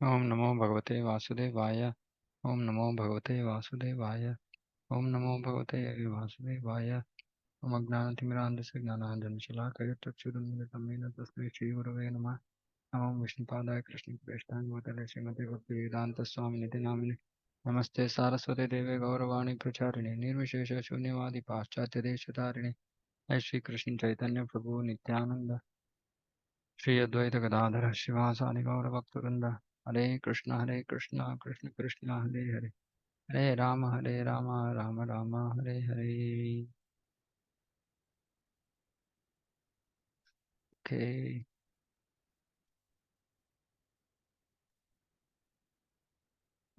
ओम नमो भगवते वासुदेवाय। ओम नमो भगवते वासुदेवाय। ओम नमो भगवते वासुदेवाय। ओम अज्ञानतिमिरान्धस्य ज्ञानाञ्जनशलाकया चक्षुरुन्मिलितं येन तस्मै श्रीगुरवे नमः। नमो विष्णुपादाय कृष्णप्रेष्ठाय भूतले श्रीमते भक्तिवेदान्तस्वामिनिति नामिने। नमस्ते सारस्वते देवे गौरवाणी प्रचारिणे निर्विशेष शून्यवादी पाश्चात्यदेशतारिणे। जय श्री कृष्ण चैतन्य प्रभु नित्यानंद श्री अद्वैत गदाधर शिवासादि गौरभक्तवृंद। हरे कृष्ण कृष्ण कृष्ण हरे हरे, हरे Ram Ram Ram Hare Hare. Okay,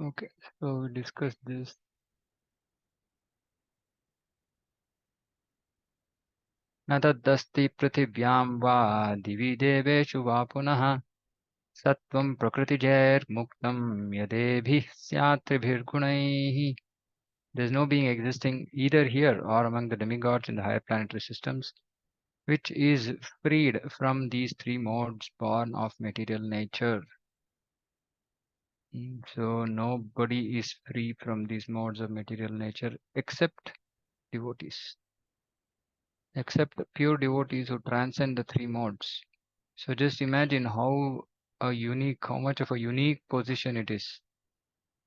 okay. So we discussed this. न तदस्ति पृथिव्यां वा दिवि देवेषु वा पुनः सत्त्वं प्रकृतिजैर्मुक्तं यदेभिः स्यात् त्रिभिर्गुणैः. There is no being existing either here or among the demigods in the higher planetary systems, which is freed from these three modes born of material nature. So nobody is free from these modes of material nature except devotees, except pure devotees who transcend the three modes. So just imagine how much of a unique position it is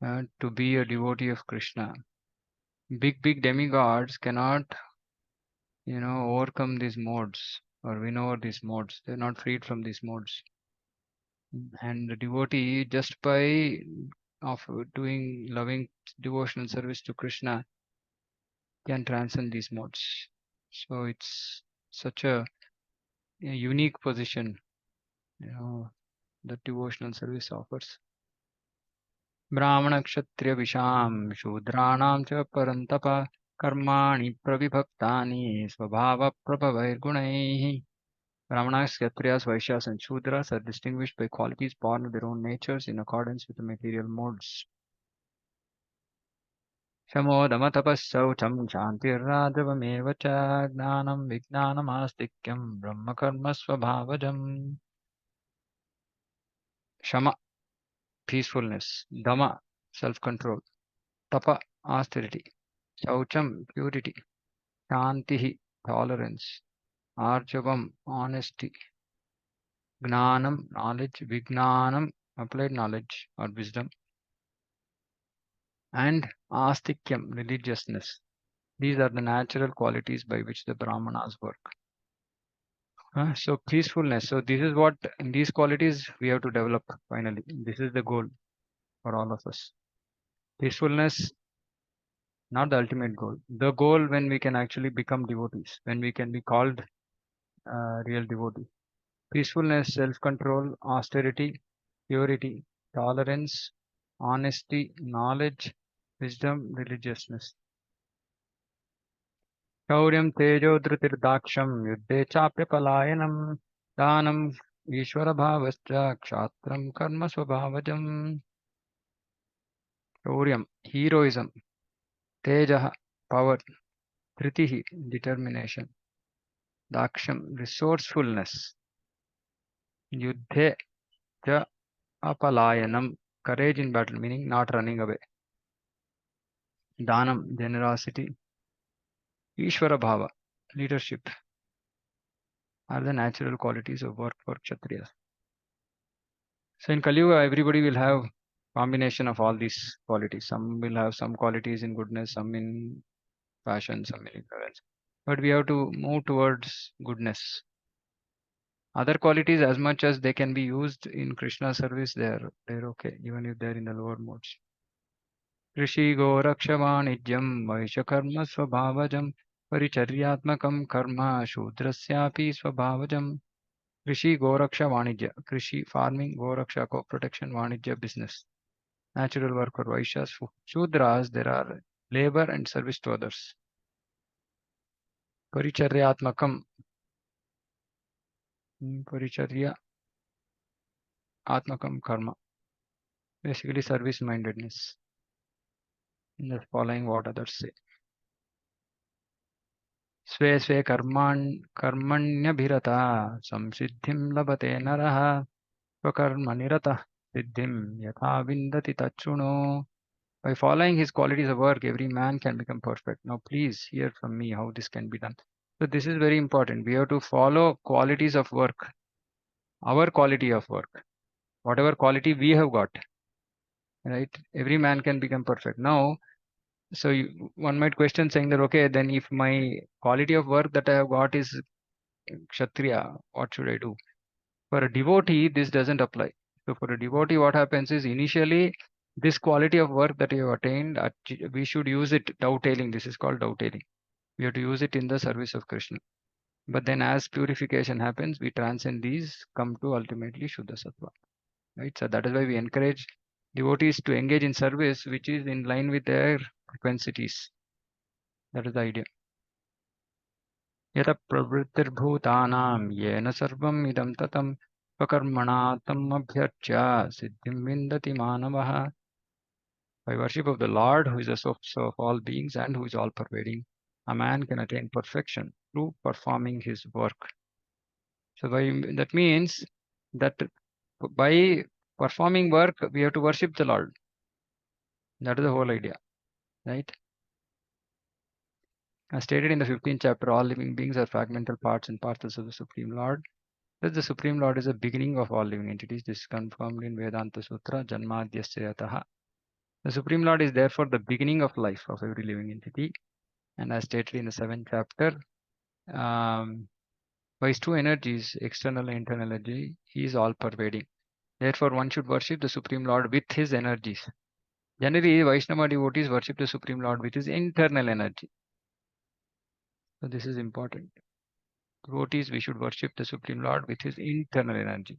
to be a devotee of Krishna. Big demigods cannot, overcome these modes or win over these modes. They're not freed from these modes. And the devotee, just by of doing loving devotional service to Krishna, can transcend these modes. So it's such a unique position, that devotional service offers. Brahmana kshatriya visham Shudraणां च परन्तप कर्माणि प्रविभक्तानि स्वभाव प्रभवैर्गुणैः. Brahmanas, Kshatriyas, Vaishyas, and Shudras are distinguished by qualities born of their own natures in accordance with the material modes. शमोदमतपःशौचं क्षान्तिर्राजवमेव च ज्ञानं विज्ञानमास्तिक्यं ब्रह्मकर्मस्वभावजम्. Shama, peacefulness. Dama, self-control. Tapa, austerity. Shaucham, purity. Shantihi, tolerance. Arjavam, honesty. Gnanam, knowledge. Vijnanam, applied knowledge or wisdom. And astikyam, religiousness. These are the natural qualities by which the Brahmanas work. So peacefulness. So this is what in these qualities we have to develop finally. This is the goal for all of us. Peacefulness, not the ultimate goal. The goal when we can actually become devotees, when we can be called real devotee. Peacefulness, self-control, austerity, purity, tolerance, honesty, knowledge, wisdom, religiousness. शौर्यं तेजो धृतिर्दाक्ष्यं युद्धे चाप्यपलायनं दानम् ईश्वरभावश्च क्षात्रं कर्म स्वभावजम्. शौर्यं, heroism. Tejaha, power. Dhritihi, determination. Daksham, resourcefulness. Yuddhe cha apalayanam, courage in battle, meaning not running away. Danam, generosity. Ishvara bhava, leadership, are the natural qualities of work for Kshatriyas. So in Kali Yuga, everybody will have combination of all these qualities. Some will have some qualities in goodness, some in passion, some in ignorance. But we have to move towards goodness. Other qualities, as much as they can be used in Krishna service, they're okay, even if they're in the lower modes. Rishi go rakshavaanidyam vaishakarma swabhavajam paricharyatmakam karma shudrasyapi swabhavajam. Rishi Goraksha Vanidya. Krishi farming, Goraksha crop protection, Vanidya business. Natural work for Vaishyas. Shudras, there are labor and service to others. Paricharyatmakam. Paricharya Atmakam Karma. Basically service mindedness. Just following what others say. स्वे स्वे कर्मण्यभिरता संसिद्धिं लभते नरः स्वकर्मनिरतः siddhim yatha vindati tachuno. By following his qualities of work, every man can become perfect. Now, please hear from me how this can be done. So, this is very important. We have to follow qualities of work, our quality of work, whatever quality we have got, right? Every man can become perfect. Now, so one might question saying that, okay, then if my quality of work that I have got is Kshatriya, what should I do? For a devotee, this doesn't apply. So, for a devotee, what happens is initially this quality of work that you have attained, we should use it dovetailing. This is called dovetailing. We have to use it in the service of Krishna. But then, as purification happens, we transcend these, come to ultimately Shuddha Sattva. Right? So, that is why we encourage devotees to engage in service which is in line with their propensities. That is the idea. यतः प्रवृत्तिर्भूतानां येन सर्वम् इदं ततं स्वकर्मणा तम् अभ्यर्च्य सिद्धिं विन्दति मानवः. By worship of the Lord, who is the source of all beings and who is all pervading, a man can attain perfection through performing his work. So that means that by performing work, we have to worship the Lord. That is the whole idea, right? As stated in the 15th chapter, all living beings are fragmental parts and parcels of the Supreme Lord. Thus, the Supreme Lord is the beginning of all living entities. This is confirmed in Vedanta Sutra, Janmadhyasya Yataha. The Supreme Lord is therefore the beginning of life of every living entity. And as stated in the 7th chapter, by his two energies, external and internal energy, he is all pervading. Therefore, one should worship the Supreme Lord with his energies. Generally, Vaishnava devotees worship the Supreme Lord with his internal energy. So, this is important. Devotees, we should worship the Supreme Lord with his internal energy.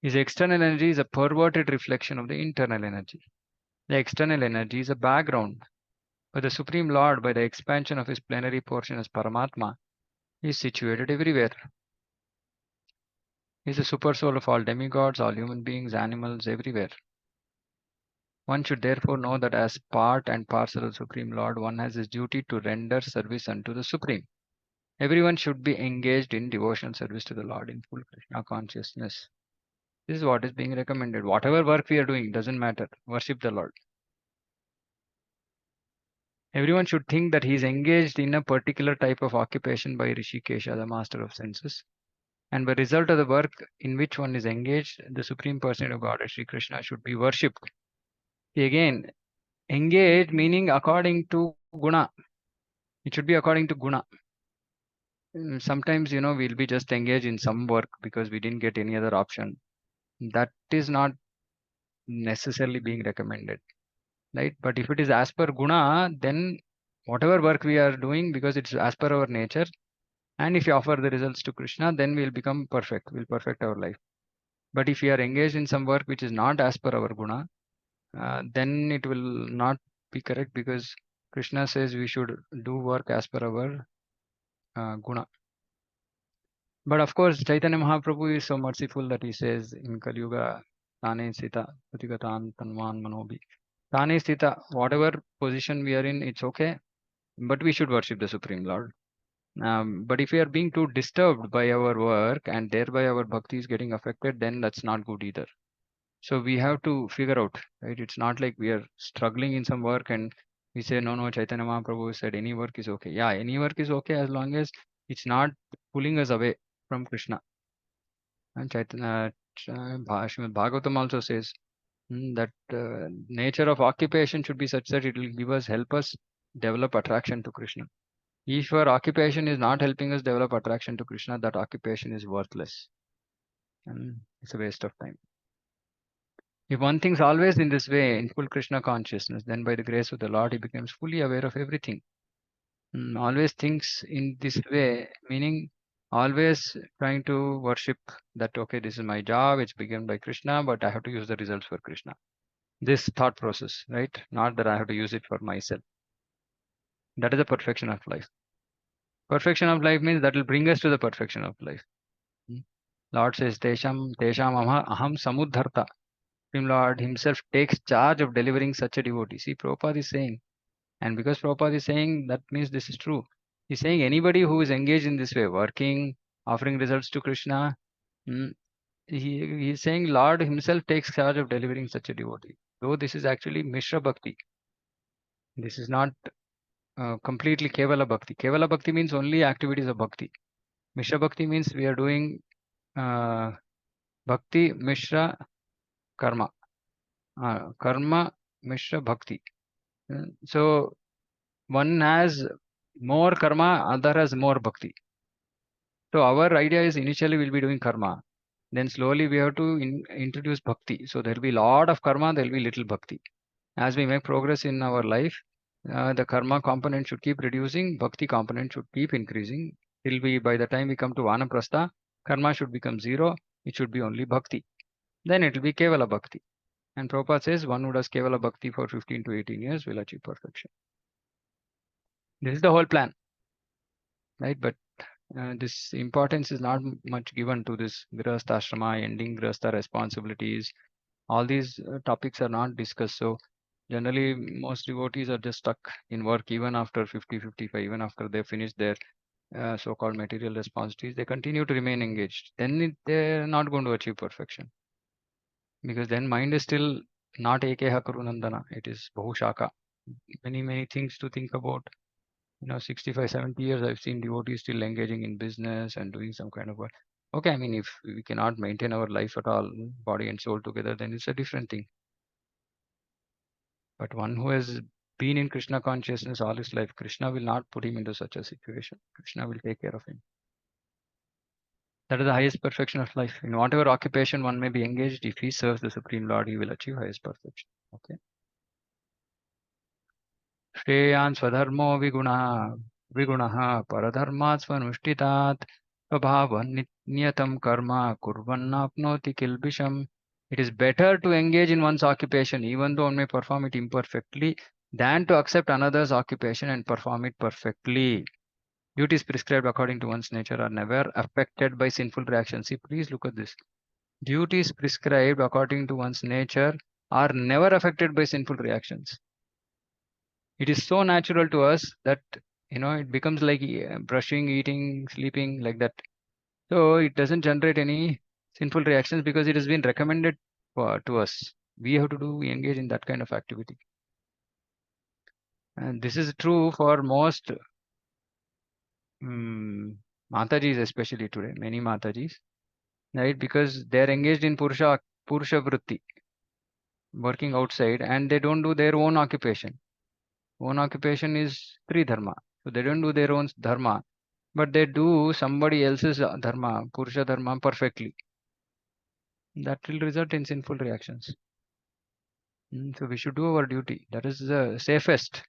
His external energy is a perverted reflection of the internal energy. The external energy is a background. But the Supreme Lord, by the expansion of his plenary portion as Paramatma, is situated everywhere. He is the super soul of all demigods, all human beings, animals, everywhere. One should therefore know that as part and parcel of the Supreme Lord, one has his duty to render service unto the Supreme. Everyone should be engaged in devotional service to the Lord in full Krishna consciousness. This is what is being recommended. Whatever work we are doing, doesn't matter. Worship the Lord. Everyone should think that he is engaged in a particular type of occupation by Rishikesha, the master of senses. And by result of the work in which one is engaged, the Supreme Personality of Godhead, Sri Krishna, should be worshipped. See, again, engaged meaning according to guna. It should be according to guna. Sometimes, we'll be just engaged in some work because we didn't get any other option. That is not necessarily being recommended, right? But if it is as per guna, then whatever work we are doing, because it's as per our nature, and if you offer the results to Krishna, then we'll become perfect. We'll perfect our life. But if we are engaged in some work which is not as per our guna, then it will not be correct, because Krishna says we should do work as per our guna. But of course, Chaitanya Mahaprabhu is so merciful that he says in Kali Yuga, Tane Sita, Putigatan Tanvan Manobi. Tane Sita, whatever position we are in, it's okay, but we should worship the Supreme Lord. But if we are being too disturbed by our work and thereby our bhakti is getting affected, then that's not good either. So we have to figure out, right? It's not like we are struggling in some work and we say, no, Chaitanya Mahaprabhu said any work is okay. Yeah, any work is okay as long as it's not pulling us away from Krishna. And Chaitanya, Srimad Bhagavatam also says that nature of occupation should be such that it will help us develop attraction to Krishna. If our occupation is not helping us develop attraction to Krishna, that occupation is worthless. And it's a waste of time. If one thinks always in this way, in full Krishna consciousness, then by the grace of the Lord, he becomes fully aware of everything. Always thinks in this way, meaning always trying to worship that, okay, this is my job, it's begun by Krishna, but I have to use the results for Krishna. This thought process, right? Not that I have to use it for myself. That is the perfection of life. Perfection of life means that will bring us to the perfection of life. Lord says, Tesham aham samudharta. Supreme Lord himself takes charge of delivering such a devotee. See, Prabhupada is saying, and because Prabhupada is saying, that means this is true. He's saying anybody who is engaged in this way, working, offering results to Krishna, he is saying Lord himself takes charge of delivering such a devotee. Though this is actually Mishra Bhakti. This is not completely Kevala Bhakti. Kevala Bhakti means only activities of Bhakti. Mishra Bhakti means we are doing Bhakti, Mishra, Karma. Karma, Mishra, Bhakti. So one has more karma, other has more bhakti. So our idea is initially we'll be doing karma. Then slowly we have to introduce bhakti. So there will be lot of karma, there will be little bhakti. As we make progress in our life, the karma component should keep reducing, bhakti component should keep increasing. Till we, by the time we come to vanaprastha, karma should become zero. It should be only bhakti. Then it will be kevala bhakti. And Prabhupada says one who does kevala bhakti for 15 to 18 years will achieve perfection. This is the whole plan, right? But this importance is not much given to this grihastha ashrama, ending grihastha responsibilities. All these topics are not discussed. So generally, most devotees are just stuck in work even after 50, 55, even after they finish their so-called material responsibilities. They continue to remain engaged. Then they're not going to achieve perfection because then mind is still not ekeha karunandana. It is bahushaka. Many things to think about. 65, 70 years, I've seen devotees still engaging in business and doing some kind of work. Okay, I mean, if we cannot maintain our life at all, body and soul together, then it's a different thing. But one who has been in Krishna consciousness all his life, Krishna will not put him into such a situation. Krishna will take care of him. That is the highest perfection of life. In whatever occupation one may be engaged, if he serves the Supreme Lord, he will achieve highest perfection. Okay. श्रेयान् स्वधर्मो विगुणः परधर्मात् स्वनुष्ठितात् स्वभावनियतं कर्म कुर्वन्नाप्नोति किल्बिषम्. It is better to engage in one's occupation, even though one may perform it imperfectly, than to accept another's occupation and perform it perfectly. Duties prescribed according to one's nature are never affected by sinful reactions. See, please look at this. Duties prescribed according to one's nature are never affected by sinful reactions. It is so natural to us that it becomes like brushing, eating, sleeping, like that. So it doesn't generate any sinful reactions because it has been recommended to us. We have to engage in that kind of activity. And this is true for most Matajis, especially today, many Matajis, right? Because they're engaged in Purusha Vritti, working outside, and they don't do their own occupation. Own occupation is Tri Dharma. So they don't do their own Dharma, but they do somebody else's Dharma, Purusha Dharma, perfectly. That will result in sinful reactions. So we should do our duty. That is the safest.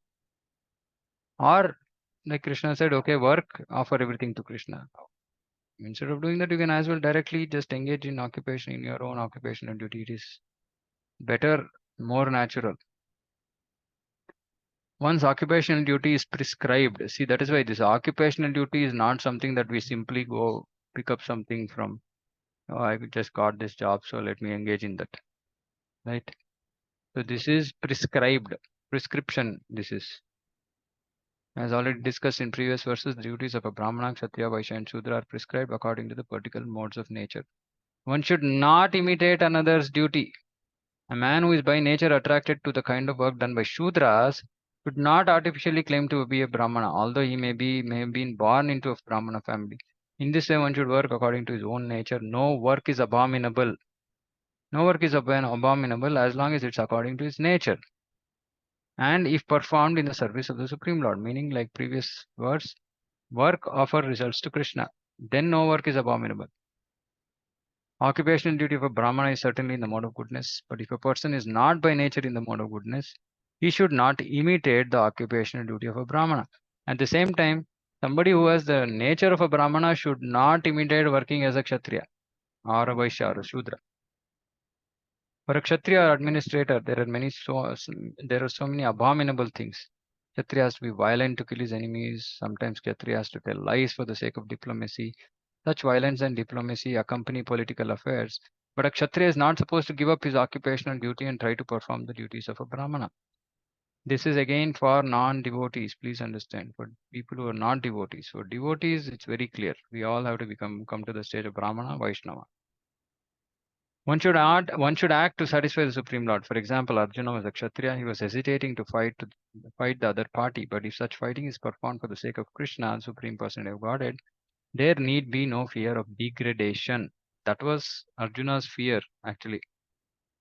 Or, like Krishna said, okay, work, offer everything to Krishna. Instead of doing that, you can as well directly just engage in occupation, in your own occupational duty. It is better, more natural. One's occupational duty is prescribed. See, that is why this occupational duty is not something that we simply go pick up something from, oh, I just got this job, so let me engage in that. Right? So this is prescribed. Prescription, this is. As already discussed in previous verses, the duties of a Brahmana, Kshatriya, Vaishya, and Shudra are prescribed according to the particular modes of nature. One should not imitate another's duty. A man who is by nature attracted to the kind of work done by Shudras should not artificially claim to be a Brahmana, although he may have been born into a Brahmana family. In this way, one should work according to his own nature. No work is abominable. No work is abominable as long as it's according to its nature. And if performed in the service of the Supreme Lord, meaning like previous words, work offer results to Krishna. Then no work is abominable. Occupational duty of a Brahmana is certainly in the mode of goodness, but if a person is not by nature in the mode of goodness, he should not imitate the occupational duty of a Brahmana. At the same time, somebody who has the nature of a Brahmana should not imitate working as a Kshatriya or a Vaishya or a Shudra. For a Kshatriya administrator, there are so many abominable things. Kshatriya has to be violent to kill his enemies. Sometimes Kshatriya has to tell lies for the sake of diplomacy. Such violence and diplomacy accompany political affairs. But a Kshatriya is not supposed to give up his occupational duty and try to perform the duties of a Brahmana. This is again for non-devotees. Please understand. For people who are not devotees. For devotees, it's very clear. We all have to come to the stage of Brahmana, Vaishnava. One should act to satisfy the Supreme Lord. For example, Arjuna was a Kshatriya. He was hesitating to fight the other party. But if such fighting is performed for the sake of Krishna, Supreme Personality of Godhead, there need be no fear of degradation. That was Arjuna's fear, actually.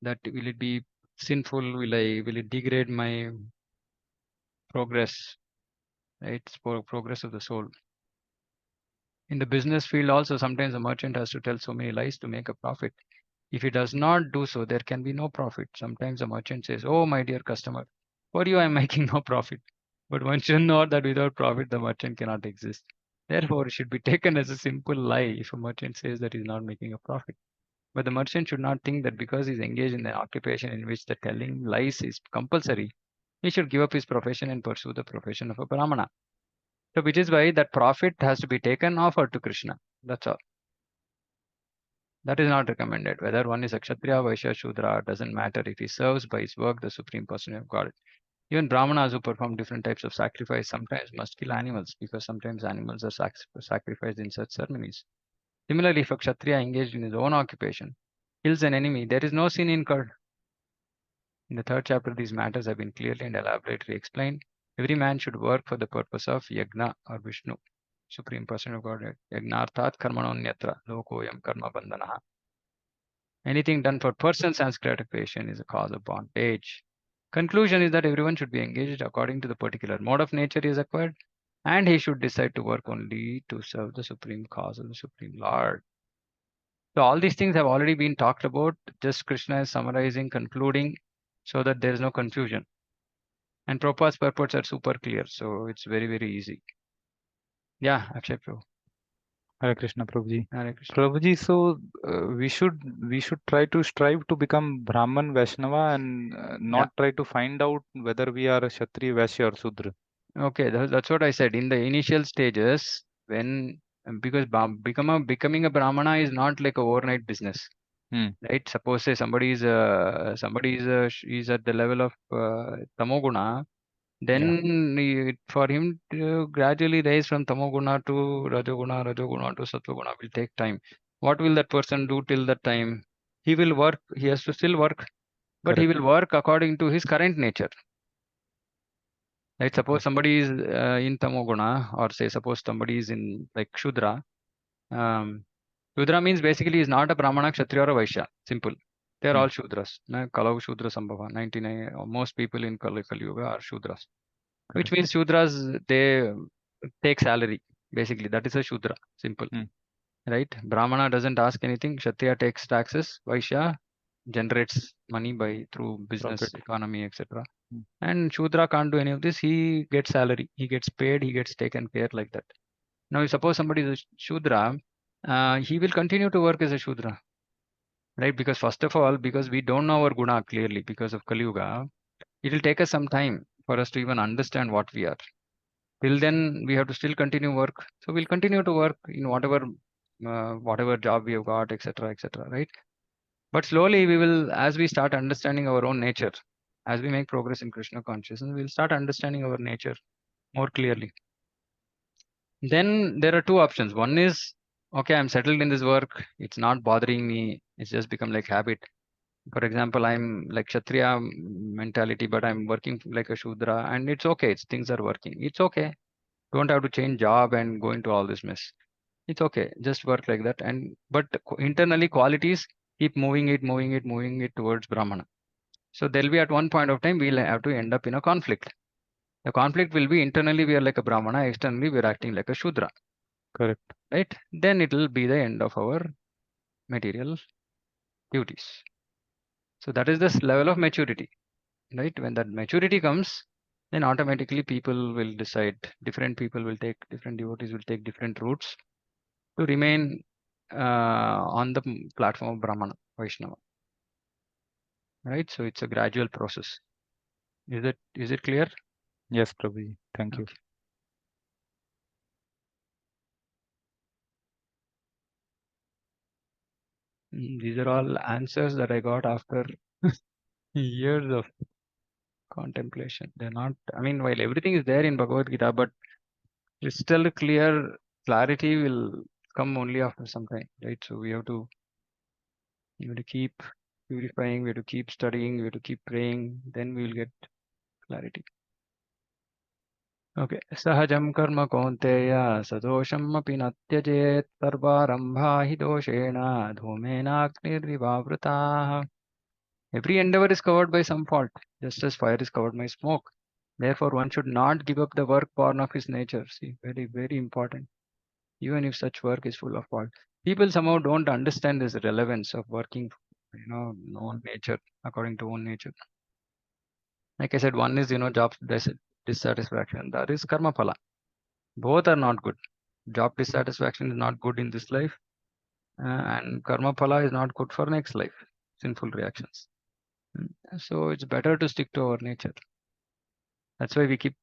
That will it be sinful? Will it degrade my progress? Right? It's progress of the soul. In the business field, also, sometimes a merchant has to tell so many lies to make a profit. If he does not do so, there can be no profit. Sometimes a merchant says, "Oh, my dear customer, for you I am making no profit." But one should know that without profit, the merchant cannot exist. Therefore, it should be taken as a simple lie if a merchant says that he is not making a profit. But the merchant should not think that because he is engaged in an occupation in which the telling lies is compulsory, he should give up his profession and pursue the profession of a Brahmana. So, which is why that profit has to be taken offered to Krishna. That's all. That is not recommended. Whether one is a Kshatriya, Vaishya, Shudra, doesn't matter if he serves by his work the Supreme Personality of God. Even Brahmanas who perform different types of sacrifice sometimes must kill animals because sometimes animals are sacrificed in such ceremonies. Similarly, if a Kshatriya engaged in his own occupation kills an enemy, there is no sin incurred. In the third chapter, these matters have been clearly and elaborately explained. Every man should work for the purpose of Yagna or Vishnu, Supreme Person of Godhead. Yagnarthat karmanonyatra lokoyam karma bandhanaha. Anything done for personal sense gratification is a cause of bondage. Conclusion is that everyone should be engaged according to the particular mode of nature he is acquired, and he should decide to work only to serve the supreme cause of the Supreme Lord. So all these things have already been talked about. Just Krishna is summarizing, concluding, so that there is no confusion. And Prabhupada's purports are super clear, so it's very, very easy. Yeah, Akshay Prabhu. Hare Krishna, Prabhuji. Hare Krishna. Prabhuji, so we should try to strive to become Brahman Vaishnava and not try to find out whether we are a Kshatriya, Vaishya or Sudra. Okay, that's what I said. In the initial stages, when because becoming a Brahmana is not like a overnight business, Hmm. right? Suppose say is at the level of Tamoguna, Yeah, then for him to gradually rise from Tamoguna to Rajoguna to Satvaguna will take time. What will that person do till that time? He will work. He has to still work, but he correct. will work according to his current nature. Right? Suppose Correct. somebody is in Tamoguna, or say suppose somebody is in like Shudra. Um, Shudra means basically is not a Brahmana, Kshatriya or a Vaishya. Simple. They are Hmm. all Shudras. Kalau Shudra Sambhava. 99, most people in Kali Yuga are Shudras. Which Correct. means Shudras, they take salary. Basically, that is a Shudra. Simple. Hmm. Right? Brahmana doesn't ask anything. Kshatriya takes taxes. Vaishya generates money by through business, Profit. economy, etc. Hmm. And Shudra can't do any of this. He gets salary. He gets paid. He gets taken care like that. Now, suppose somebody is a Shudra, he will continue to work as a Shudra, right? Because first of all, because we don't know our guna clearly because of Kali Yuga, it will take us some time for us to even understand what we are. Till then, we have to still continue work. So we'll continue to work in whatever job we have got, etc., right? But slowly, we will, as we start understanding our own nature, as we make progress in Krishna consciousness, we'll start understanding our nature more clearly. Then there are two options. One is, okay, I'm settled in this work. It's not bothering me. It's just become like habit. For example, I'm like Kshatriya mentality, but I'm working like a Shudra, and it's okay. Things are working. It's okay. Don't have to change job and go into all this mess. It's okay. Just work like that. And but internally, qualities keep moving it towards Brahmana. So there'll be at one point of time we'll have to end up in a conflict. The conflict will be internally we are like a Brahmana, externally we are acting like a Shudra, Correct. right? Then it will be the end of our material duties. So that is this level of maturity, right? When that maturity comes, then automatically people will decide, different people will take, different devotees will take different routes to remain on the platform of Brahmana, Vaishnava, right? So it's a gradual process. Is it clear? Yes, Prabhuji. Thank you. Okay. These are all answers that I got after years of contemplation. They're not, I mean, while everything is there in Bhagavad Gita, but crystal clear clarity will come only after some time, right? So we have to You have to keep purifying, we have to keep studying, we have to keep praying, then we will get clarity. Okay. Sahajam karma kaunteya sadosham api na tyajet sarvarambha hi doshena dhumena agnirvivavrataha. Every endeavor is covered by some fault, just as fire is covered by smoke. Therefore, one should not give up the work born of his nature. See, very, very important. Even if such work is full of fault. People somehow don't understand this relevance of working, own nature, according to own nature. Like I said, one is, job dissatisfaction. That is karma phala. Both are not good. Job dissatisfaction is not good in this life, and karma phala is not good for next life. Sinful reactions. So it's better to stick to our nature. That's why we keep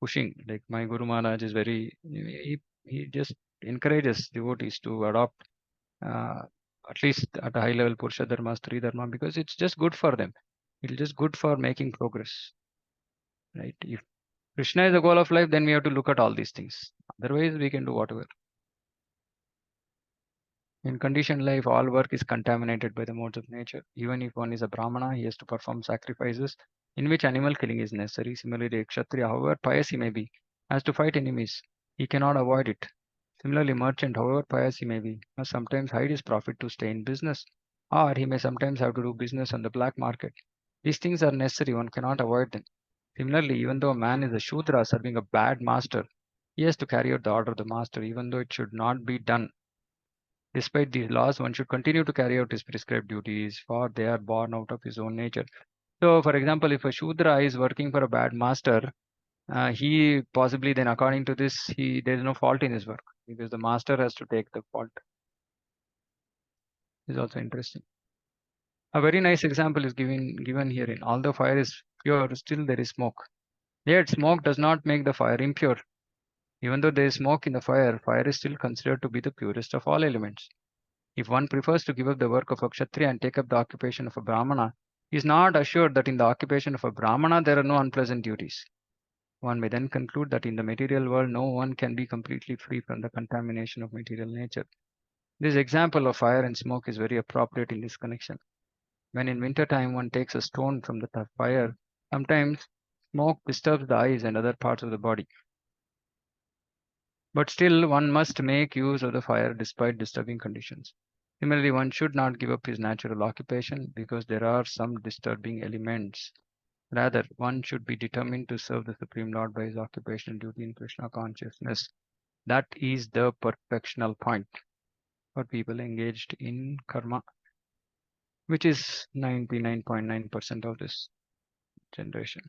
pushing. Like my Guru Maharaj is he just encourages devotees to adopt uh, at least at a high level Purusha Dharma, Stri Dharma, because it's just good for them. It's just good for making progress, right? If Krishna is the goal of life, then we have to look at all these things. Otherwise, we can do whatever. In conditioned life, all work is contaminated by the modes of nature. Even if one is a Brahmana, he has to perform sacrifices in which animal killing is necessary. Similarly, a Kshatriya, however pious he may be, has to fight enemies. He cannot avoid it. Similarly, merchant, however pious he may be, must sometimes hide his profit to stay in business, or he may sometimes have to do business on the black market. These things are necessary, one cannot avoid them. Similarly, even though a man is a Shudra serving a bad master, he has to carry out the order of the master, even though it should not be done. Despite these laws, one should continue to carry out his prescribed duties, for they are born out of his own nature. So, for example, if a Shudra is working for a bad master, he possibly then, according to this, there is no fault in his work because the master has to take the fault. Is also interesting. A very nice example is given herein. Although fire is pure, still there is smoke. Yet smoke does not make the fire impure. Even though there is smoke in the fire, fire is still considered to be the purest of all elements. If one prefers to give up the work of a Kshatriya and take up the occupation of a Brahmana, he is not assured that in the occupation of a Brahmana there are no unpleasant duties. One may then conclude that in the material world no one can be completely free from the contamination of material nature. This example of fire and smoke is very appropriate in this connection. When in winter time one takes a stone from the fire, sometimes smoke disturbs the eyes and other parts of the body. But still, one must make use of the fire despite disturbing conditions. Similarly, one should not give up his natural occupation because there are some disturbing elements. Rather, one should be determined to serve the Supreme Lord by his occupational duty in Krishna consciousness. That is the perfectional point for people engaged in karma, which is 99.9% of this generation.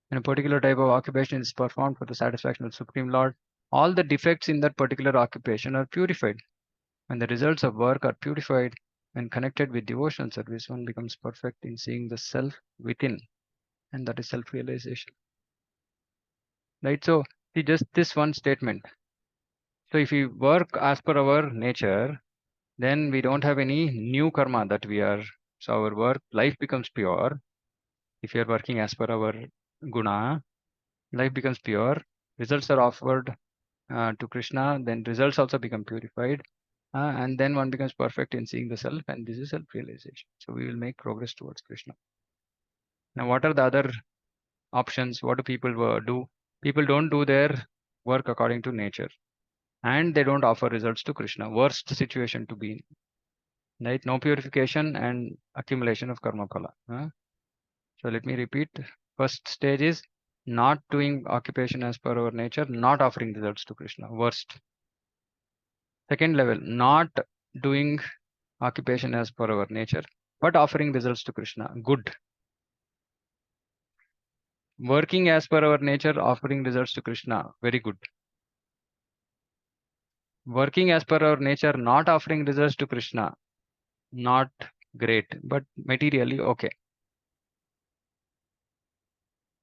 When a particular type of occupation is performed for the satisfaction of the Supreme Lord, all the defects in that particular occupation are purified. When the results of work are purified, when connected with devotional service, one becomes perfect in seeing the self within, and that is self realization. Right? So, see just this one statement. So, if we work as per our nature, then we don't have any new karma that we are. So, our work, life becomes pure. If you are working as per our guna, life becomes pure. Results are offered to Krishna, then results also become purified. And then one becomes perfect in seeing the self, and this is self realization. So we will make progress towards Krishna. Now, what are the other options? What do people do? People don't do their work according to nature, and they don't offer results to Krishna. Worst situation to be in, right? No purification and accumulation of karma phala. So let me repeat. First stage is not doing occupation as per our nature, not offering results to Krishna. Worst. Second level, not doing occupation as per our nature, but offering results to Krishna. Good. Working as per our nature, offering results to Krishna. Very good. Working as per our nature, not offering results to Krishna. Not great, but materially okay.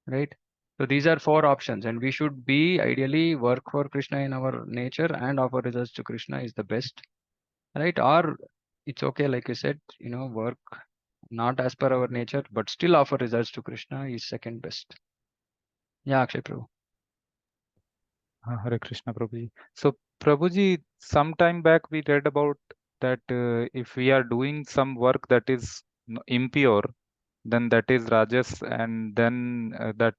Right? So these are four options, and we should be ideally work for Krishna in our nature and offer results to Krishna is the best. Right? Or it's okay, like you said, work not as per our nature, but still offer results to Krishna is second best. Yeah, Akshay Prabhu. Hare Krishna, Prabhuji. So, Prabhuji, some time back we read about that if we are doing some work that is impure, then that is rajas, and then that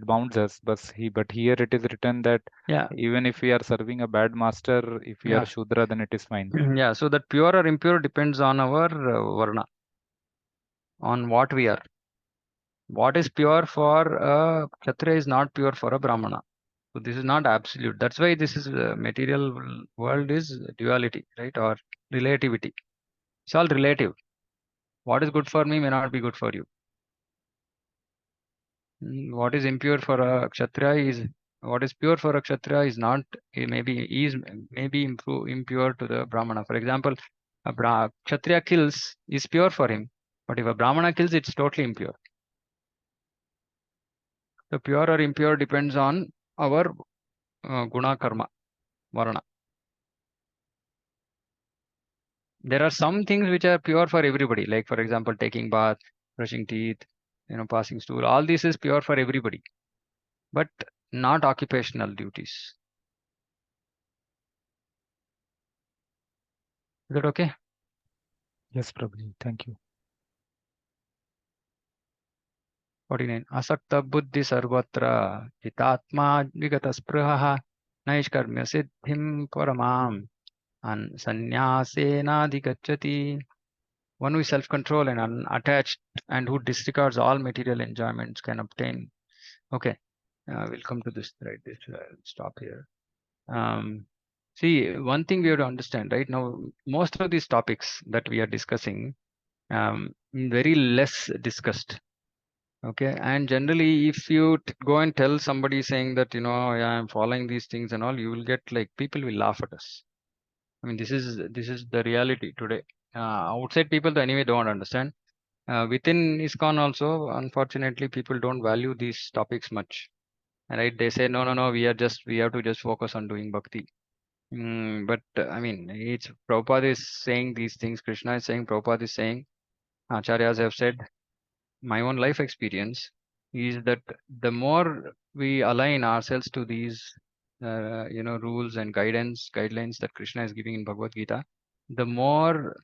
bounds us. But here it is written that Yeah, even if we are serving a bad master, if we are yeah. Shudra, then it is fine. Yeah, so that pure or impure depends on our varna, on what we are. What is pure for a Kshatriya is not pure for a Brahmana. So this is not absolute. That's why this is material world is duality, right? Or relativity. It's all relative. What is good for me may not be good for you. What is impure for a Kshatriya is what is pure for a Kshatriya is not maybe impure to the Brahmana. For example, Kshatriya kills is pure for him, but if a Brahmana kills, it's totally impure. The pure or impure depends on our guna karma, varna. There are some things which are pure for everybody, like for example, taking bath, brushing teeth, passing stool. All this is pure for everybody, but not occupational duties. Is that okay? Yes, Prabhuji, thank you. 49. Asakta buddhi sarvatra hitatma vigata spruhaha naishkarmya siddhim paramam and sannyasena adhigacchati. One who is self-control and unattached and who disregards all material enjoyments can obtain. Okay, we'll come to this, right? This stop here. See, one thing we have to understand, right? Now, most of these topics that we are discussing, very less discussed. Okay, and generally, if you go and tell somebody saying that, yeah, I'm following these things and all, you will get like people will laugh at us. I mean, this is the reality today. Outside people, anyway, don't understand. Within ISKCON also, unfortunately, people don't value these topics much. Right? They say, no, no, no, we have to just focus on doing bhakti. But I mean, it's Prabhupada is saying these things, Krishna is saying, Prabhupada is saying, Acharyas have said, my own life experience is that the more we align ourselves to these, rules and guidelines that Krishna is giving in Bhagavad Gita, the more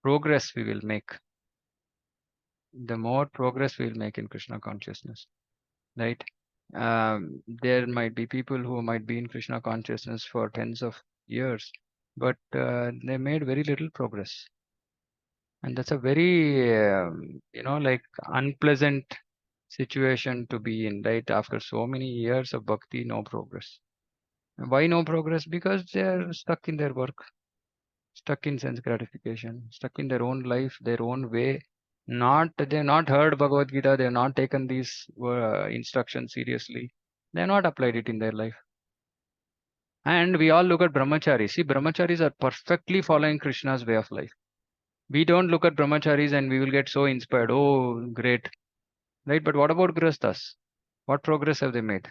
progress we will make. The more progress we will make in Krishna consciousness, right? There might be people who might be in Krishna consciousness for tens of years, but they made very little progress. And that's a very, like unpleasant situation to be in, right? After so many years of bhakti, no progress. Why no progress? Because they're stuck in their work, stuck in sense gratification, stuck in their own life, their own way. They've not heard Bhagavad Gita, they've not taken these instructions seriously. They've not applied it in their life. And we all look at brahmacharis. See, brahmacharis are perfectly following Krishna's way of life. We don't look at brahmacharis and we will get so inspired. Oh, great. Right? But what about grihasthas? What progress have they made?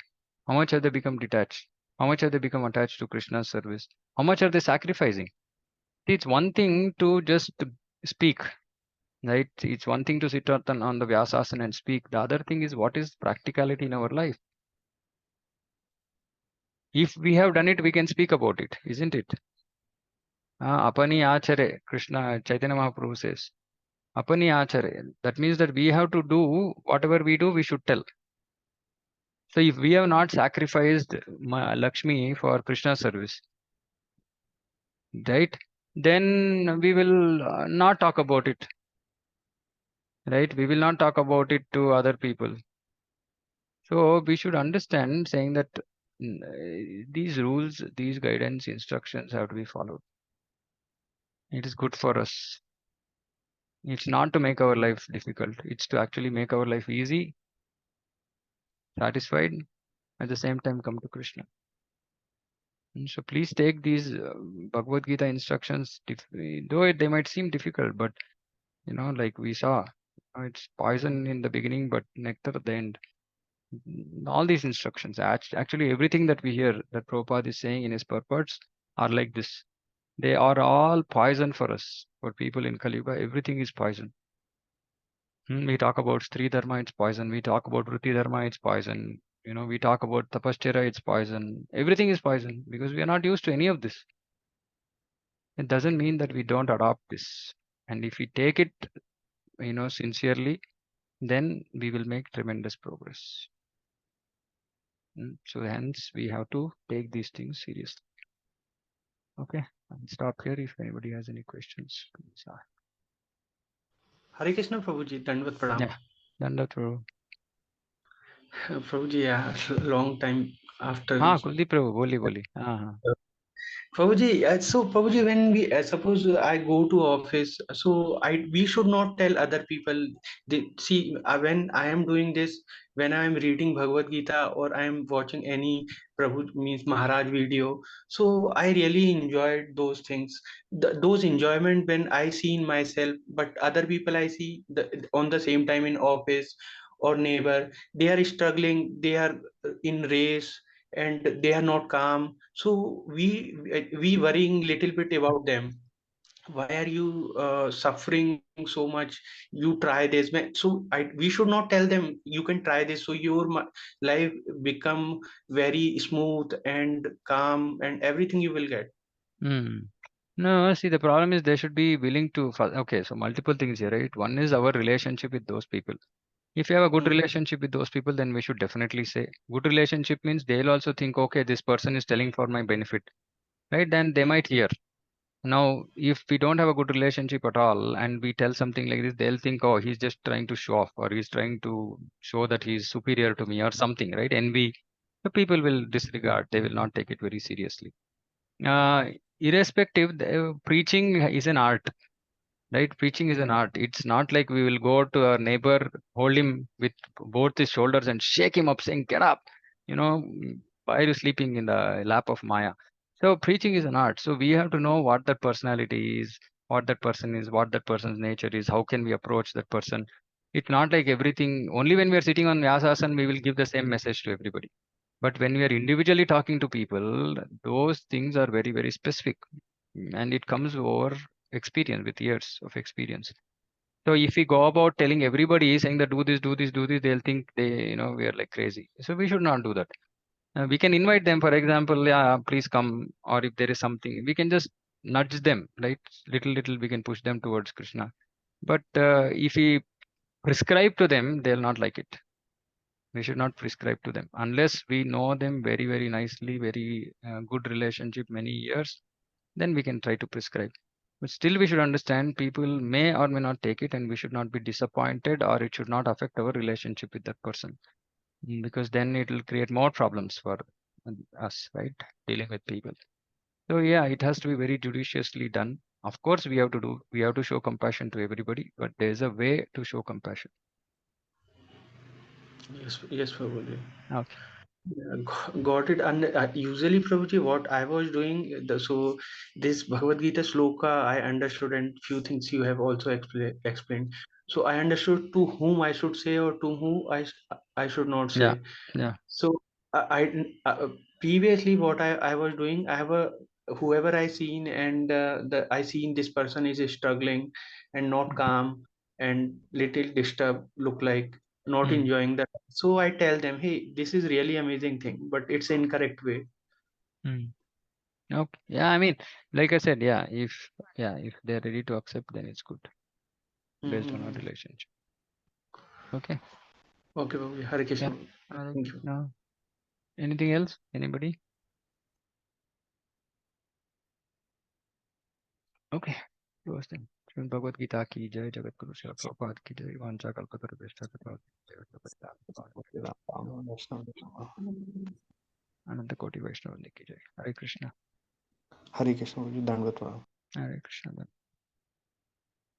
How much have they become detached? How much have they become attached to Krishna's service? How much are they sacrificing? See, it's one thing to just speak, right? It's one thing to sit on the Vyasasana and speak. The other thing is what is practicality in our life. If we have done it, we can speak about it, isn't it? Apani achare, Krishna, Chaitanya Mahaprabhu says. Apani achare. That means that we have to do whatever we do, we should tell. So if we have not sacrificed Lakshmi for Krishna service, right, then we will not talk about it, right? We will not talk about it to other people. So we should understand saying that these rules, these guidance, instructions have to be followed. It is good for us. It's not to make our life difficult. It's to actually make our life easy, satisfied, at the same time come to Krishna. So please take these Bhagavad Gita instructions, though they might seem difficult, but like we saw, it's poison in the beginning, but nectar at the end. All these instructions, actually everything that we hear that Prabhupada is saying in his purports are like this. They are all poison for us, for people in Kali Yuga. Everything is poison. We talk about Stri Dharma, it's poison. We talk about Vritti Dharma, it's poison. We talk about Tapaschara, it's poison. Everything is poison because we are not used to any of this. it doesn't mean that we don't adopt this. And if we take it, sincerely, then we will make tremendous progress. So hence we have to take these things seriously. Okay, I'll stop here. If anybody has any questions, please ask. Hare Krishna Prabhuji, Dandavat Pranam. Yeah, Dandavat Prabhu. Prabhuji, yeah, long time after. हाँ कुलदीप प्रभु बोलिए हाँ हाँ Prabhuji, so Prabhuji, when we suppose I go to office, so we should not tell other people. See, when I am doing this, when I am reading Bhagavad Gita or I am watching any Prabhu means Maharaj video, so I really enjoyed those things. Those enjoyment when I see in myself, but other people I see on the same time in office or neighbor, they are struggling, they are in race and they are not calm, so we worrying little bit about them. Why are you suffering so much? You try this we should not tell them you can try this, so your life become very smooth and calm and everything you will get. Hmm. No, see, the problem is they should be willing to. Okay, so multiple things here, right? One is our relationship with those people. If you have a good Mm, relationship with those people, then we should definitely say. Good relationship means they'll also think, okay, this person is telling for my benefit, right? Then they might hear. Now, if we don't have a good relationship at all and we tell something like this, they'll think, oh, he's just trying to show off or he's trying to show that he's superior to me or something, right? Envy. The people will disregard, they will not take it very seriously. Uh, Irrespective, preaching is an art, right? Preaching is an art. It's not like we will go to our neighbor, hold him with both his shoulders and shake him up saying, get up, why are you sleeping in the lap of Maya? So preaching is an art. So we have to know what that personality is, what that person is, what that person's nature is, how can we approach that person. It's not like everything, only when we are sitting on Vyasasana, we will give the same message to everybody. But when we are individually talking to people, those things are very, very specific. And it comes over experience with years of experience. So if we go about telling everybody saying that do this, do this, do this, they'll think we are like crazy. So we should not do that. We can invite them, for example, yeah, please come, or if there is something, we can just nudge them, right? Little, we can push them towards Krishna. But if we prescribe to them, they'll not like it. We should not prescribe to them unless we know them very, very nicely, very good relationship, many years. Then we can try to prescribe. But still, we should understand people may or may not take it, and we should not be disappointed, or it should not affect our relationship with that person. Because then it will create more problems for us, right? Dealing with people. So yeah, it has to be very judiciously done. Of course, we have to show compassion to everybody, but there's a way to show compassion. yes Prabhuji. Okay. Yeah, got it. And usually, Prabhuji, what I was doing, so this Bhagavad Gita sloka I understood, and few things you have also explained. So I understood to whom I should say or to whom I should not Yeah. say. Yeah. So previously what I was doing, I have a whoever I seen and I seen this person is struggling and not calm and little disturbed, look like not Mm. enjoying that. So I tell them, hey, this is really amazing thing, but it's incorrect way. Mm. Okay. Yeah, I mean, like I said, if they're ready to accept, then it's good based on our Mm-hmm. relationship. Okay. Okay, Babuji. Hare Yeah. Krishna. All right. Thank you. Now, anything else? Anybody? Okay. Close then. Srimad Bhagavad Gita ki jai, Jagat Guru Srila Prabhupada ki jai, Vancha Kalpataru Ananta Koti Vaishnava ki jai. Hare Krishna. Hare Krishna, Dandavat Pranam. Hare Krishna.